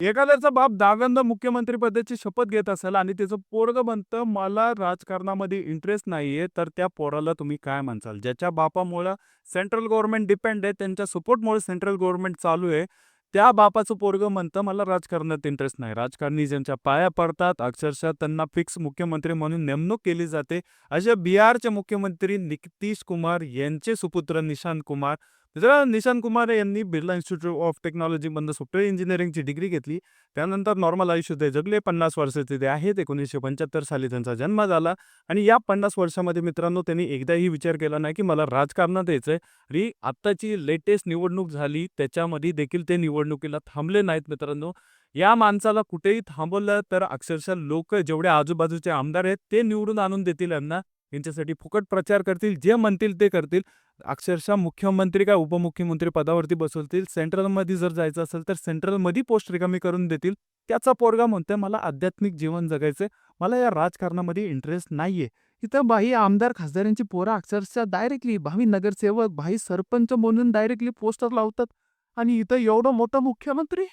एखाद्याचा बाप दहाव्यांदा मुख्यमंत्रीपदाची शपथ घेत असेल आणि त्याचं पोरगं म्हणतं, "मला राजकारणामध्ये इंटरेस्ट नाहीये," तर त्या पोराला तुम्ही काय म्हणसाल? ज्याच्या बापामुळं सेंट्रल गव्हर्नमेंट डिपेंड आहे, त्यांच्या सपोर्टमुळे सेंट्रल गव्हर्नमेंट चालू आहे. त्या बापाचं पोरगं म्हणतं, "मला राजकारणात इंटरेस्ट नाही." राजकारणी ज्यांच्या पाया पडतात, अक्षरशः त्यांना फिक्स मुख्यमंत्री म्हणून नेमणूक केली जाते. असे बिहारचे मुख्यमंत्री नितीश कुमार यांचे सुपुत्र निशांत कुमार. जरा निशांत कुमार यांनी बिर्ला इन्स्टिट्यूट ऑफ टेक्नॉलॉजीमधनं सॉफ्टवेअर इंजिनिअरिंगची डिग्री घेतली. त्यानंतर नॉर्मल आयुष्य ते जगले. 50 वर्षाचे ते आहेत. 1975 साली त्यांचा जन्म झाला आणि या 50 वर्षामध्ये मित्रांनो त्यांनी एकदाही विचार केला नाही, की मला राजकारणात यायचंय. आणि आत्ताची लेटेस्ट निवडणूक झाली त्याच्यामध्ये देखील ते निवडणुकीला थांबले नाहीत मित्रांनो. या माणसाला कुठेही थांबवलं तर अक्षरशः लोकं जेवढे आजूबाजूचे आमदार आहेत ते निवडून आणून देतील यांना. यांच्यासाठी फुकट प्रचार करतील, जे म्हणतील ते करतील. अक्षरशः मुख्यमंत्री काय उपमुख्यमंत्री पदावरती बसवतील. सेंट्रलमध्ये जर जायचं असेल तर सेंट्रलमध्ये पोस्ट रिकामी करून देतील. त्याचा पोरगा म्हणतोय मला आध्यात्मिक जीवन जगायचंय. मला या राजकारणामध्ये इंटरेस्ट नाहीये. इथं भाई आमदार खासदारांची पोरं अक्षरशः डायरेक्टली भावी नगरसेवक, भावी सरपंच म्हणून डायरेक्टली पोस्टर लावतात आणि इथं एवढं मोठं मुख्यमंत्री